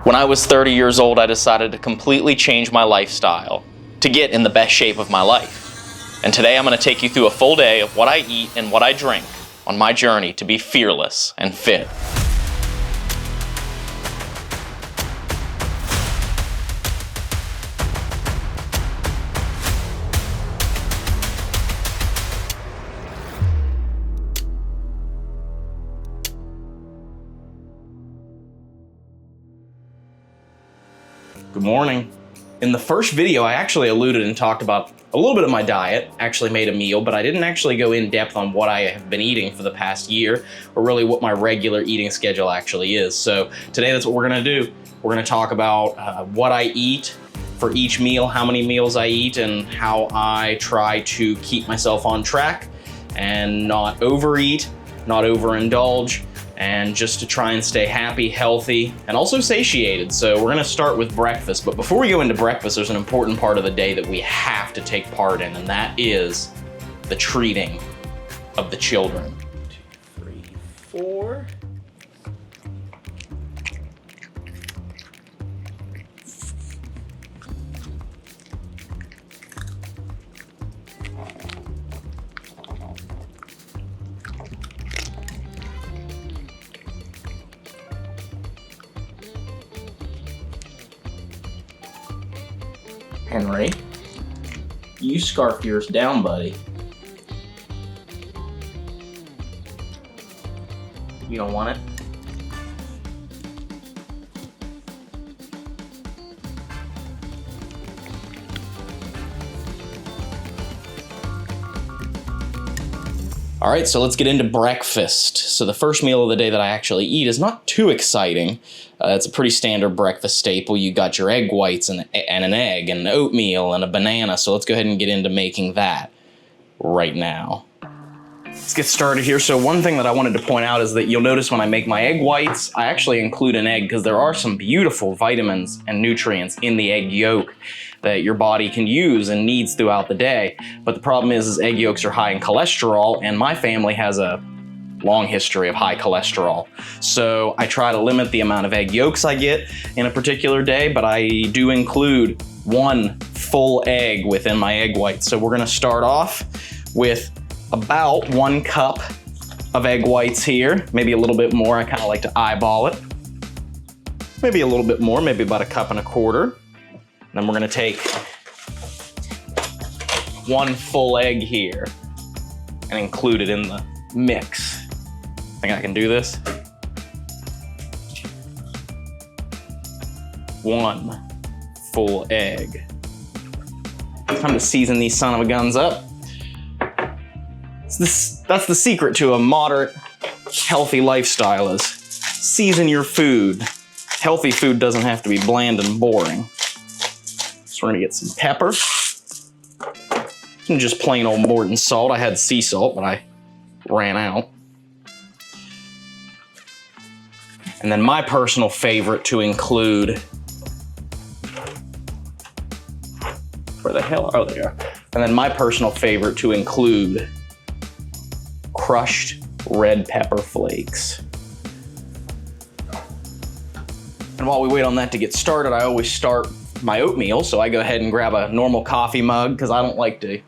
When I was 30 years old, I decided to completely change my lifestyle to get in the best shape of my life. And today I'm going to take you through a full day of what I eat and what I drink on my journey to be fearless and fit. Good morning. In the first video, I actually alluded and talked about a little bit of my diet, actually made a meal, but I didn't actually go in depth on what I have been eating for the past year, or really what my regular eating schedule actually is. So today that's what we're gonna do. We're gonna talk about what I eat for each meal, how many meals I eat, and how I try to keep myself on track and not overeat, not overindulge, and just to try and stay happy, healthy, and also satiated. So we're gonna start with breakfast, but before we go into breakfast, there's an important part of the day that we have to take part in, and that is the treating of the children. 2, 3, 4. Henry, you scarf yours down, buddy. You don't want it? All right, so let's get into breakfast. So the first meal of the day that I actually eat is not too exciting. It's a pretty standard breakfast staple. You got your egg whites and an egg and oatmeal and a banana. So let's go ahead and get into making that right now. Let's get started here. So one thing that I wanted to point out is that you'll notice when I make my egg whites, I actually include an egg because there are some beautiful vitamins and nutrients in the egg yolk that your body can use and needs throughout the day. But the problem is egg yolks are high in cholesterol, and my family has a long history of high cholesterol. So I try to limit the amount of egg yolks I get in a particular day, but I do include one full egg within my egg whites. So we're gonna start off with about 1 cup of egg whites here, maybe a little bit more. I kind of like to eyeball it. Maybe a little bit more, maybe about 1.25 cups. Then we're gonna take 1 full egg here and include it in the mix. Think I can do this? 1 full egg. Time to season these son of a guns up. That's the secret to a moderate, healthy lifestyle is season your food. Healthy food doesn't have to be bland and boring. So we're gonna get some pepper. And just plain old Morton salt. I had sea salt, but I ran out. And then my personal favorite to include, where the hell, oh, there you are. And then my personal favorite to include crushed red pepper flakes. And while we wait on that to get started, I always start my oatmeal. So I go ahead and grab a normal coffee mug because I don't like to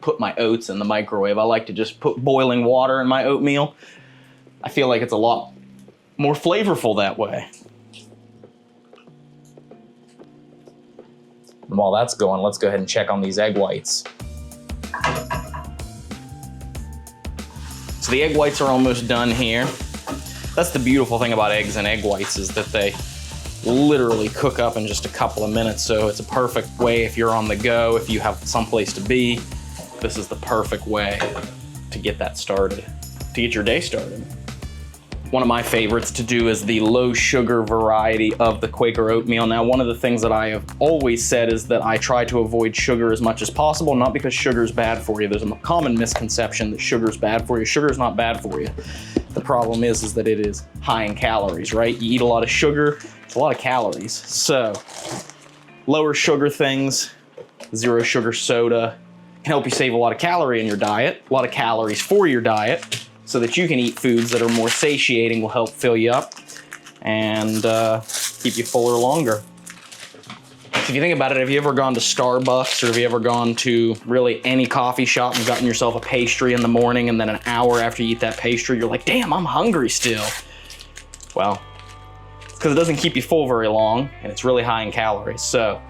put my oats in the microwave. I like to just put boiling water in my oatmeal. I feel like it's a lot more flavorful that way. And while that's going, let's go ahead and check on these egg whites. So the egg whites are almost done here. That's the beautiful thing about eggs and egg whites is that they literally cook up in just a couple of minutes. So it's a perfect way if you're on the go, if you have someplace to be, this is the perfect way to get that started, to get your day started. One of my favorites to do is the low sugar variety of the Quaker oatmeal. Now, one of the things that I have always said is that I try to avoid sugar as much as possible, not because sugar is bad for you. There's a common misconception that sugar is bad for you. Sugar is not bad for you. The problem is that it is high in calories, right? You eat a lot of sugar, it's a lot of calories. So lower sugar things, zero sugar soda, can help you save a lot of calorie in your diet, a lot of calories for your diet, so that you can eat foods that are more satiating, will help fill you up. And keep you fuller longer. If you think about it, have you ever gone to Starbucks or have you ever gone to really any coffee shop and gotten yourself a pastry in the morning and then an hour after you eat that pastry, you're like, damn, I'm hungry still. Well, it's because it doesn't keep you full very long and it's really high in calories. So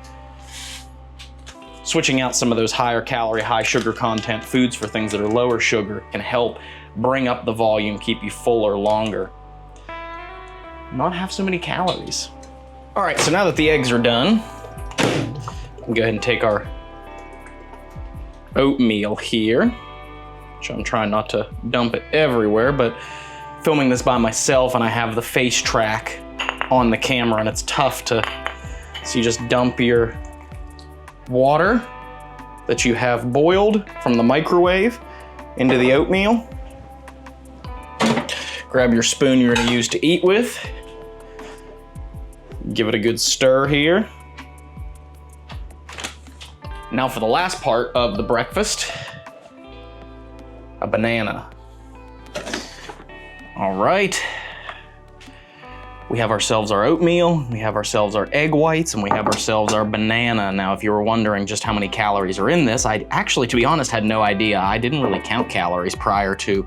switching out some of those higher calorie, high sugar content foods for things that are lower sugar can help bring up the volume, keep you fuller longer. Not have so many calories. All right, so now that the eggs are done, we'll go ahead and take our oatmeal here, which I'm trying not to dump it everywhere, but filming this by myself and I have the face track on the camera and it's tough to, so you just dump your water that you have boiled from the microwave into the oatmeal. Grab your spoon you're gonna use to eat with. Give it a good stir here. Now for the last part of the breakfast, a banana. All right. We have ourselves our oatmeal, we have ourselves our egg whites, and we have ourselves our banana. Now, if you were wondering just how many calories are in this, I actually, to be honest, had no idea. I didn't really count calories prior to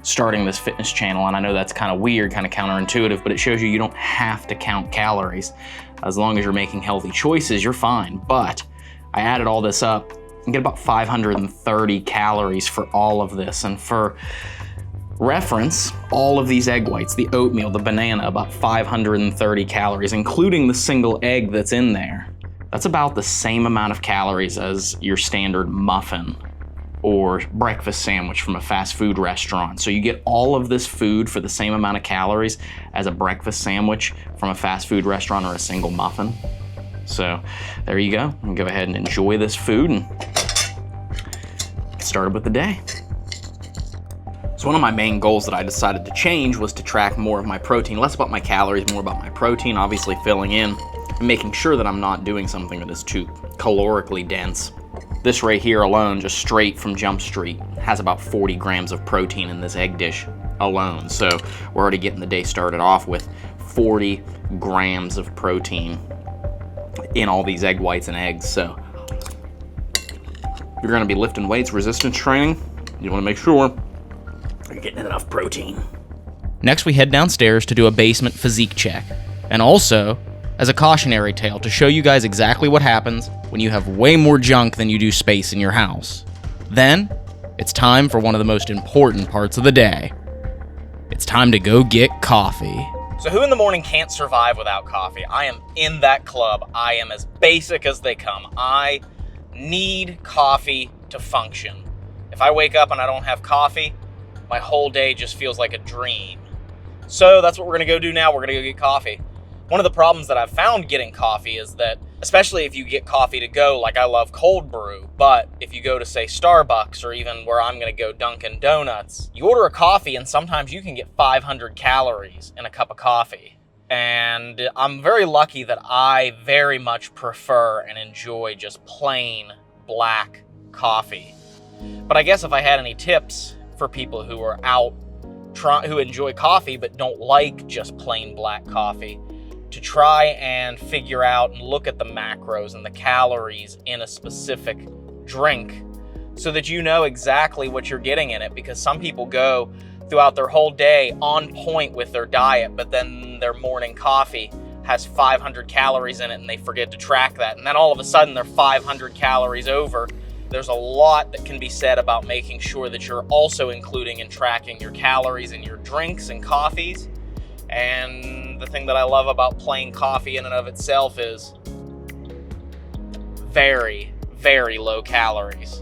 starting this fitness channel, and I know that's kind of weird, kind of counterintuitive, but it shows you don't have to count calories. As long as you're making healthy choices, you're fine. But I added all this up and get about 530 calories for all of this. And for reference, all of these egg whites, the oatmeal, the banana, about 530 calories, including the single egg that's in there. That's about the same amount of calories as your standard muffin or breakfast sandwich from a fast food restaurant. So you get all of this food for the same amount of calories as a breakfast sandwich from a fast food restaurant or a single muffin. So there you go. And go ahead and enjoy this food and get started with the day. So one of my main goals that I decided to change was to track more of my protein, less about my calories, more about my protein, obviously filling in and making sure that I'm not doing something that is too calorically dense. This right here alone, just straight from Jump Street, has about 40 grams of protein in this egg dish alone. So we're already getting the day started off with 40 grams of protein in all these egg whites and eggs. So if you're gonna be lifting weights, resistance training, you wanna make sure you're getting enough protein. Next, we head downstairs to do a basement physique check. And also, as a cautionary tale, to show you guys exactly what happens when you have way more junk than you do space in your house. Then, it's time for one of the most important parts of the day. It's time to go get coffee. So who in the morning can't survive without coffee? I am in that club. I am as basic as they come. I need coffee to function. If I wake up and I don't have coffee, my whole day just feels like a dream. So that's what we're gonna go do now. We're gonna go get coffee. One of the problems that I've found getting coffee is that, especially if you get coffee to go, like I love cold brew, but if you go to, say, Starbucks or even where I'm gonna go, Dunkin' Donuts, you order a coffee and sometimes you can get 500 calories in a cup of coffee. And I'm very lucky that I very much prefer and enjoy just plain black coffee. But I guess if I had any tips for people who are out, who enjoy coffee but don't like just plain black coffee, to try and figure out and look at the macros and the calories in a specific drink so that you know exactly what you're getting in it, because some people go throughout their whole day on point with their diet, but then their morning coffee has 500 calories in it and they forget to track that, and then all of a sudden they're 500 calories over. There's a lot that can be said about making sure that you're also including and tracking your calories in your drinks and coffees. And the thing that I love about plain coffee in and of itself is very, very low calories.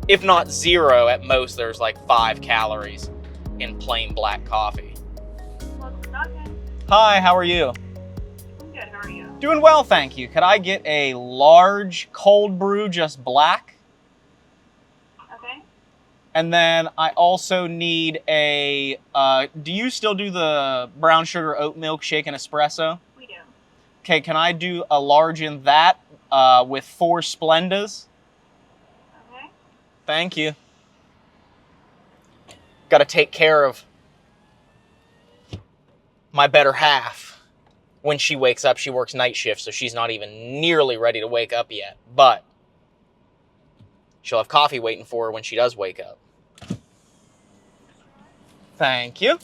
If not zero, at most there's like 5 calories in plain black coffee. Hi, how are you? I'm good, how are you? Doing well, thank you. Could I get a large cold brew, just black? Okay. And then I also need a, do you still do the brown sugar oat milkshake and espresso? We do. Okay, can I do a large in that with 4 Splendas? Okay. Thank you. Got to take care of my better half. when she wakes up. She works night shift, so she's not even nearly ready to wake up yet. But she'll have coffee waiting for her when she does wake up. Thank you.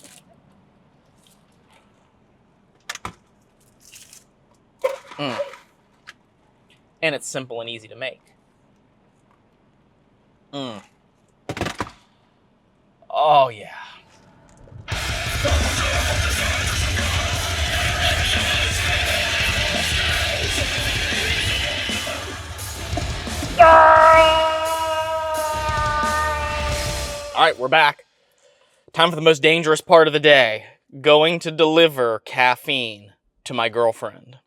And it's simple and easy to make. Oh, yeah. All right, we're back. Time for the most dangerous part of the day. Going to deliver caffeine to my girlfriend.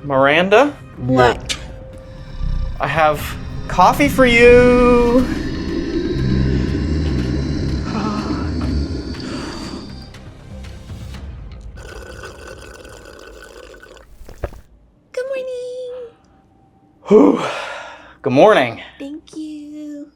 Miranda? What? I have coffee for you. Good morning. Whew. Good morning. Thank you.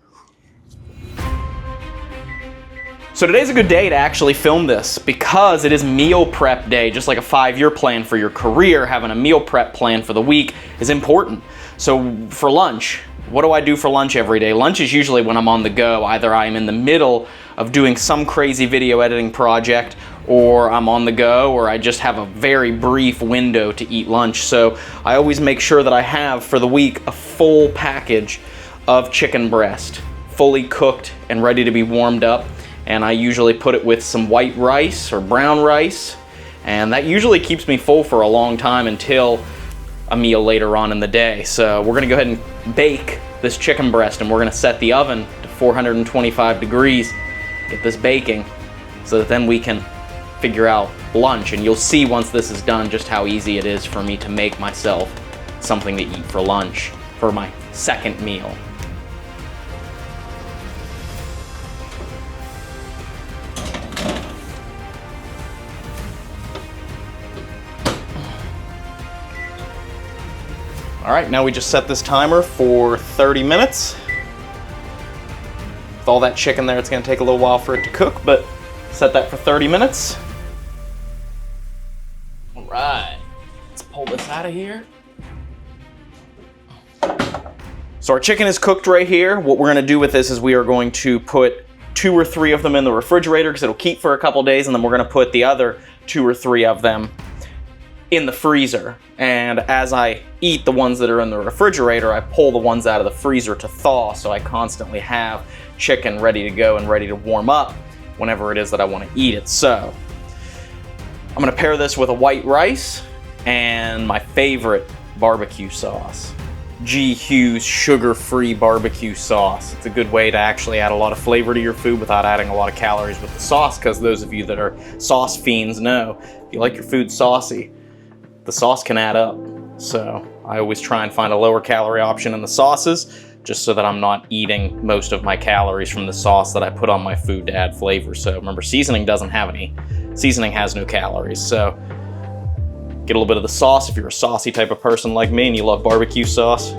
So today's a good day to actually film this because it is meal prep day. Just like a 5-year plan for your career, having a meal prep plan for the week is important. So for lunch, what do I do for lunch every day? Lunch is usually when I'm on the go. Either I'm in the middle of doing some crazy video editing project, or I'm on the go, or I just have a very brief window to eat lunch. So I always make sure that I have for the week a full package of chicken breast, fully cooked and ready to be warmed up. And I usually put it with some white rice or brown rice, and that usually keeps me full for a long time until a meal later on in the day. So we're gonna go ahead and bake this chicken breast, and we're gonna set the oven to 425 degrees, get this baking, so that then we can figure out lunch. And you'll see once this is done just how easy it is for me to make myself something to eat for lunch for my second meal. All right, now we just set this timer for 30 minutes. With all that chicken there, it's gonna take a little while for it to cook, but set that for 30 minutes. All right, let's pull this out of here. So our chicken is cooked right here. What we're gonna do with this is we are going to put 2 or 3 of them in the refrigerator because it'll keep for a couple days, and then we're gonna put the other 2 or 3 of them in the freezer. And as I eat the ones that are in the refrigerator, I pull the ones out of the freezer to thaw, so I constantly have chicken ready to go and ready to warm up whenever it is that I want to eat it. So I'm gonna pair this with a white rice and my favorite barbecue sauce, G. Hughes sugar-free barbecue sauce. It's a good way to actually add a lot of flavor to your food without adding a lot of calories with the sauce, because those of you that are sauce fiends know if you like your food saucy, the sauce can add up. So I always try and find a lower calorie option in the sauces, just so that I'm not eating most of my calories from the sauce that I put on my food to add flavor. So remember, seasoning doesn't have any. Seasoning has no calories. So get a little bit of the sauce if you're a saucy type of person like me and you love barbecue sauce.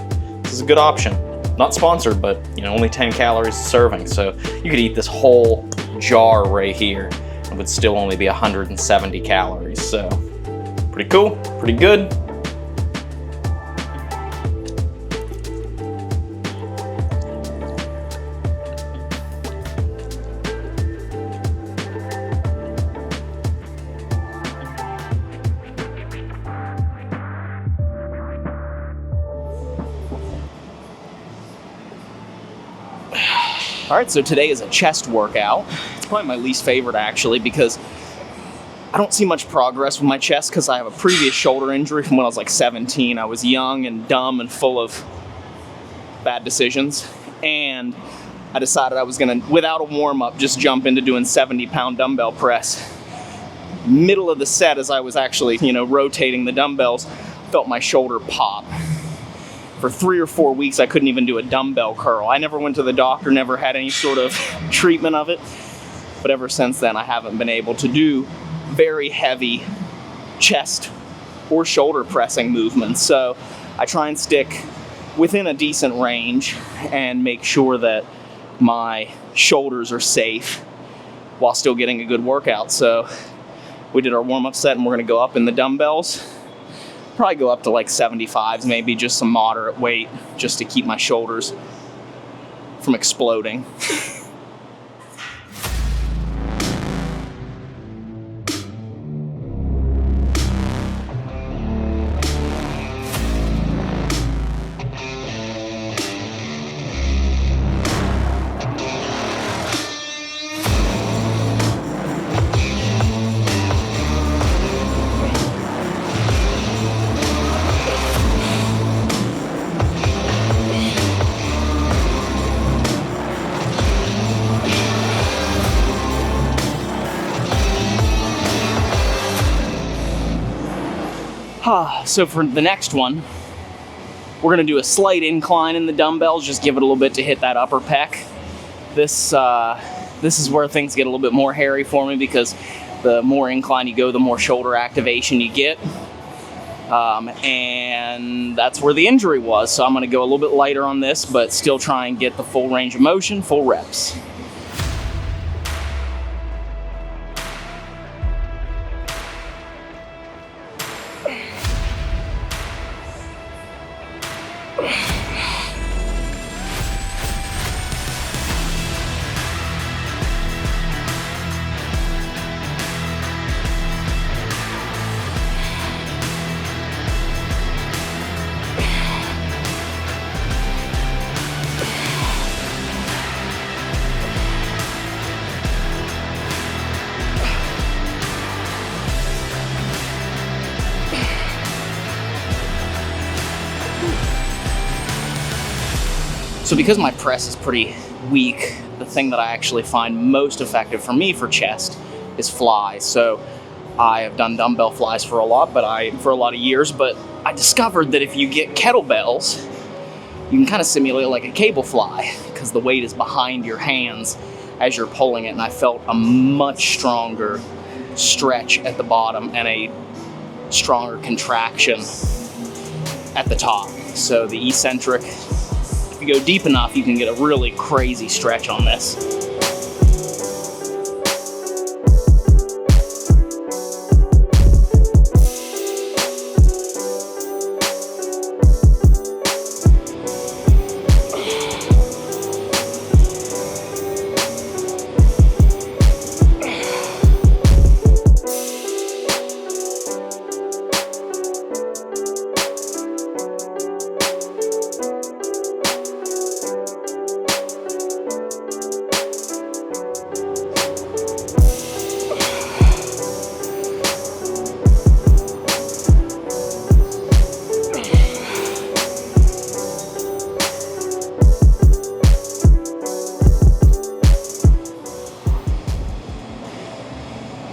This is a good option. Not sponsored, but only 10 calories a serving. So you could eat this whole jar right here and it would still only be 170 calories. So pretty cool, pretty good. All right, so today is a chest workout. It's probably my least favorite actually, because I don't see much progress with my chest because I have a previous shoulder injury from when I was like 17. I was young and dumb and full of bad decisions. And I decided I was gonna, without a warm-up, just jump into doing 70-pound dumbbell press. Middle of the set, as I was actually, rotating the dumbbells, felt my shoulder pop. For 3 or 4 weeks, I couldn't even do a dumbbell curl. I never went to the doctor, never had any sort of treatment of it. But ever since then, I haven't been able to do very heavy chest or shoulder pressing movements. So I try and stick within a decent range and make sure that my shoulders are safe while still getting a good workout. So we did our warm-up set and we're going to go up in the dumbbells. Probably go up to like 75s, maybe just some moderate weight just to keep my shoulders from exploding. So for the next one, we're going to do a slight incline in the dumbbells, just give it a little bit to hit that upper pec. This is where things get a little bit more hairy for me, because the more incline you go, the more shoulder activation you get. And that's where the injury was. So I'm going to go a little bit lighter on this, but still try and get the full range of motion, full reps. So because my press is pretty weak, the thing that I actually find most effective for me for chest is flies. So I have done dumbbell flies for a lot of years, but I discovered that if you get kettlebells, you can kind of simulate like a cable fly, because the weight is behind your hands as you're pulling it, and I felt a much stronger stretch at the bottom and a stronger contraction at the top. So the eccentric, if you go deep enough, you can get a really crazy stretch on this.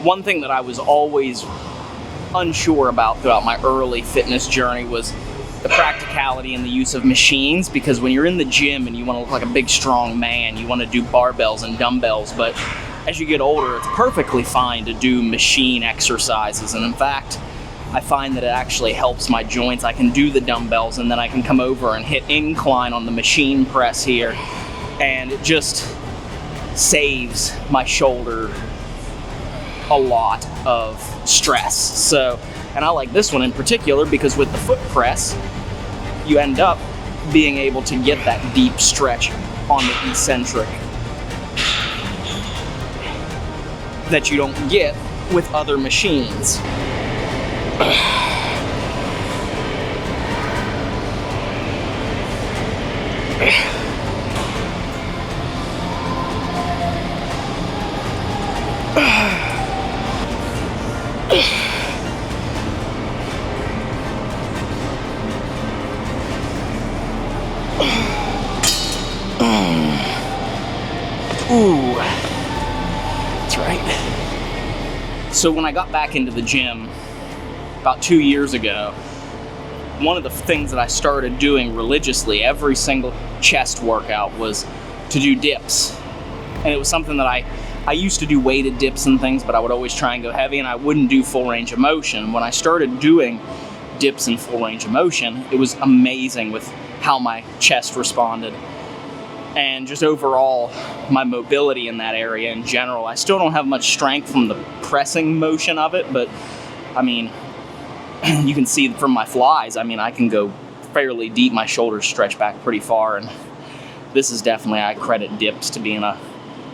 One thing that I was always unsure about throughout my early fitness journey was the practicality and the use of machines, because when you're in the gym and you want to look like a big strong man, you want to do barbells and dumbbells, but as you get older, it's perfectly fine to do machine exercises. And in fact, I find that it actually helps my joints. I can do the dumbbells and then I can come over and hit incline on the machine press here, and it just saves my shoulder a lot of stress. So, and I like this one in particular because with the foot press, you end up being able to get that deep stretch on the eccentric that you don't get with other machines. Ooh, that's right. So when I got back into the gym about 2 years ago, one of the things that I started doing religiously every single chest workout was to do dips. And it was something that I I used to do weighted dips and things, but I would always try and go heavy, and I wouldn't do full range of motion. When I started doing dips in full range of motion, it was amazing with how my chest responded. And just overall, my mobility in that area in general. I still don't have much strength from the pressing motion of it, but I mean, you can see from my flies, I mean, I can go fairly deep. My shoulders stretch back pretty far, and this is definitely, I credit dips to being a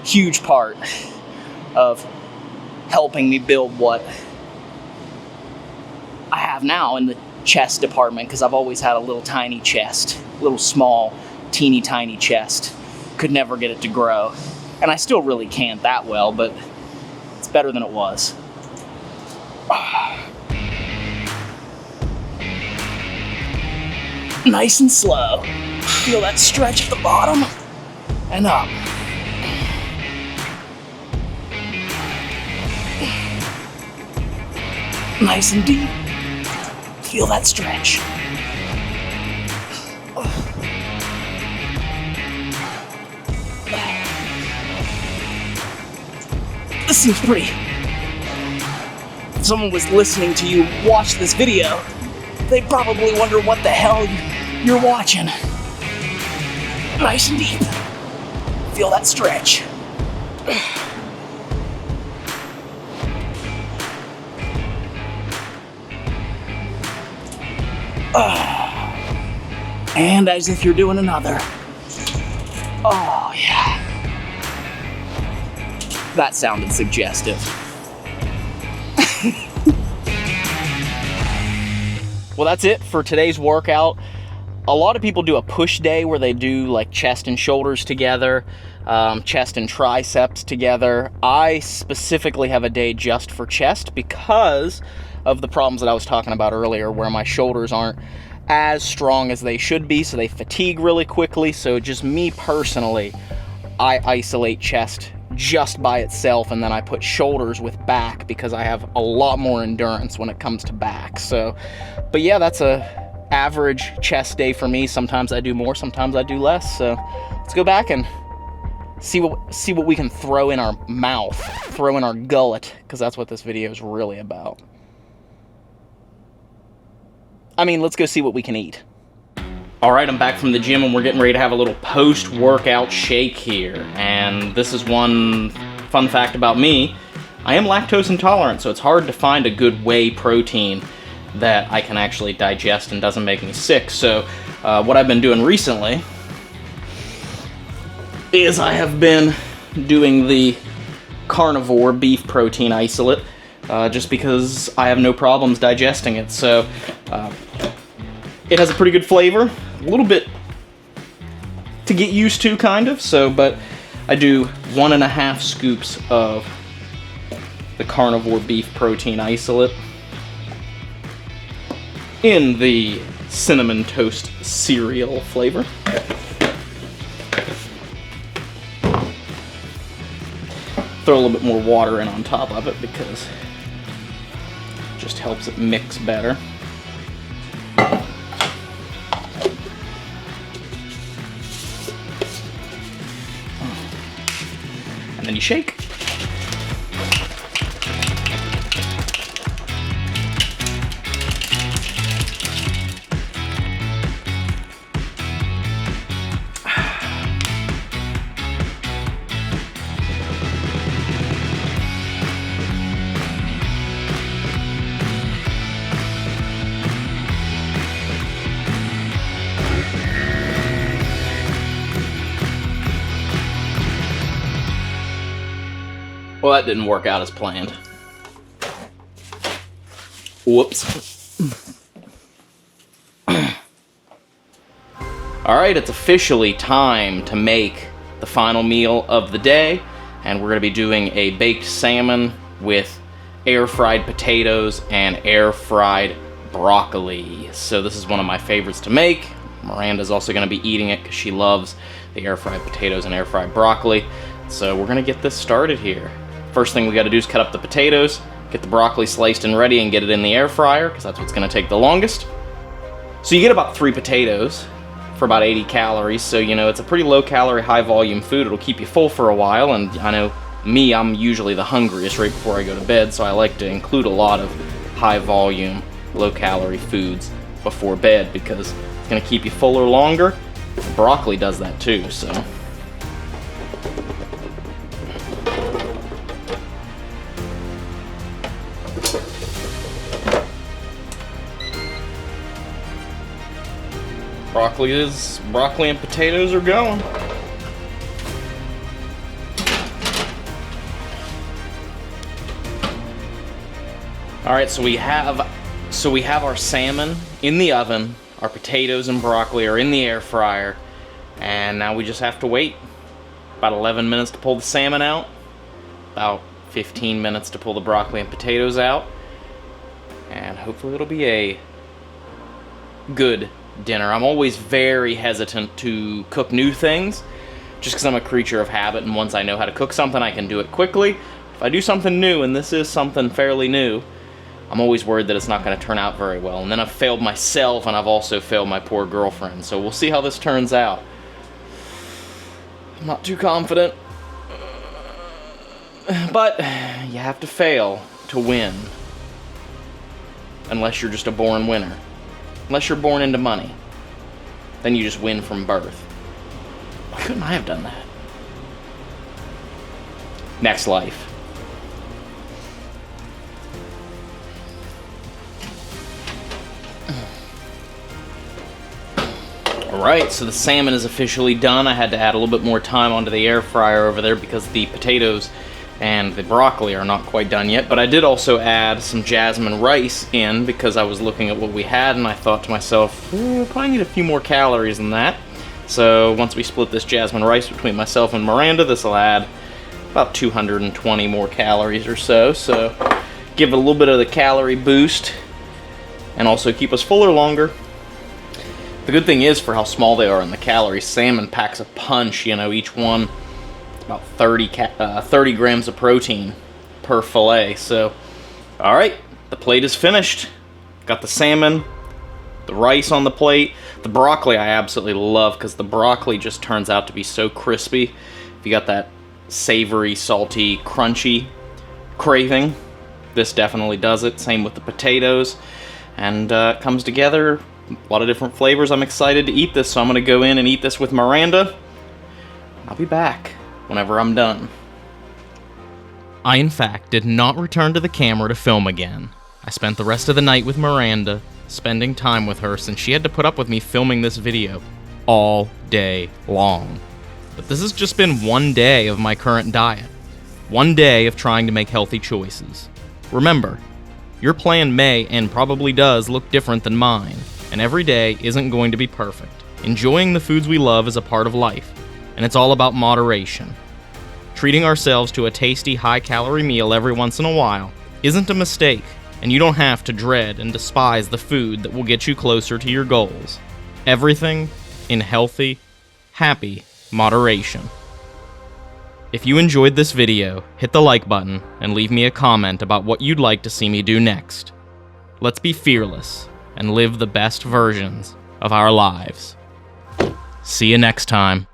huge part of helping me build what I have now in the chest department, because I've always had a little tiny chest, little small, teeny tiny chest. Could never get it to grow. And I still really can't that well, but it's better than it was. Nice and slow. Feel that stretch at the bottom and up. Nice and deep. Feel that stretch. This seems pretty. If someone was listening to you watch this video, they probably wonder what the hell you're watching. Nice and deep. Feel that stretch. And as if you're doing another. Oh, yeah. That sounded suggestive. Well, that's it for today's workout. A lot of people do a push day where they do like chest and shoulders together, chest and triceps together. I specifically have a day just for chest because of the problems that I was talking about earlier, where my shoulders aren't as strong as they should be, so they fatigue really quickly. So just me personally, I isolate chest just by itself, and then I put shoulders with back because I have a lot more endurance when it comes to back. So, but yeah, that's a average chest day for me. Sometimes I do more, sometimes I do less. So let's go back and see what we can throw in our mouth, throw in our gullet, because that's what this video is really about. I mean, let's go see what we can eat. All right, I'm back from the gym and we're getting ready to have a little post-workout shake here. And this is one fun fact about me. I am lactose intolerant, so it's hard to find a good whey protein that I can actually digest and doesn't make me sick. So what I've been doing recently is I have been doing the carnivore beef protein isolate just because I have no problems digesting it. So it has a pretty good flavor, a little bit to get used to, kind of. So, but I do 1.5 scoops of the carnivore beef protein isolate in the cinnamon toast cereal flavor. Throw a little bit more water in on top of it because it just helps it mix better. And then you shake. Well, that didn't work out as planned. Whoops. Alright, it's officially time to make the final meal of the day, and we're going to be doing a baked salmon with air-fried potatoes and air-fried broccoli. So this is one of my favorites to make. Miranda's also going to be eating it because she loves the air-fried potatoes and air-fried broccoli. So we're going to get this started here. First thing we got to do is cut up the potatoes, get the broccoli sliced and ready, and get it in the air fryer, because that's what's going to take the longest. So you get about 3 potatoes for about 80 calories, so you know it's a pretty low calorie, high volume food. It'll keep you full for a while, and I know me, I'm usually the hungriest right before I go to bed, so I like to include a lot of high volume, low calorie foods before bed because it's gonna keep you fuller longer. Broccoli does that too, so. Broccoli and potatoes are going. All right, so we have our salmon in the oven, our potatoes and broccoli are in the air fryer, and now we just have to wait about 11 minutes to pull the salmon out, about 15 minutes to pull the broccoli and potatoes out, and hopefully it'll be a good dinner. I'm always very hesitant to cook new things just because I'm a creature of habit, and once I know how to cook something, I can do it quickly. If I do something new, and this is something fairly new, I'm always worried that it's not going to turn out very well. And then I've failed myself, and I've also failed my poor girlfriend. So we'll see how this turns out. I'm not too confident. But you have to fail to win. Unless you're just a born winner. Unless you're born into money. Then you just win from birth. Why couldn't I have done that? Next life. Alright, so the salmon is officially done. I had to add a little bit more time onto the air fryer over there because the potatoes and the broccoli are not quite done yet. But I did also add some jasmine rice in because I was looking at what we had and I thought to myself, we'll probably need a few more calories than that. So once we split this jasmine rice between myself and Miranda, this will add about 220 more calories or so. So give it a little bit of the calorie boost and also keep us fuller longer. The good thing is, for how small they are in the calories, salmon packs a punch. You know, each one about 30 grams of protein per fillet. So, all right, the plate is finished. Got the salmon, the rice on the plate. The broccoli I absolutely love because the broccoli just turns out to be so crispy. If you got that savory, salty, crunchy craving, this definitely does it. Same with the potatoes, and it comes together. A lot of different flavors. I'm excited to eat this, so I'm going to go in and eat this with Miranda. I'll be back whenever I'm done. I, in fact, did not return to the camera to film again. I spent the rest of the night with Miranda, spending time with her since she had to put up with me filming this video all day long. But this has just been one day of my current diet. One day of trying to make healthy choices. Remember, your plan may and probably does look different than mine. And every day isn't going to be perfect. Enjoying the foods we love is a part of life, and it's all about moderation. Treating ourselves to a tasty, high-calorie meal every once in a while isn't a mistake, and you don't have to dread and despise the food that will get you closer to your goals. Everything in healthy, happy moderation. If you enjoyed this video, hit the like button and leave me a comment about what you'd like to see me do next. Let's be fearless and live the best versions of our lives. See you next time.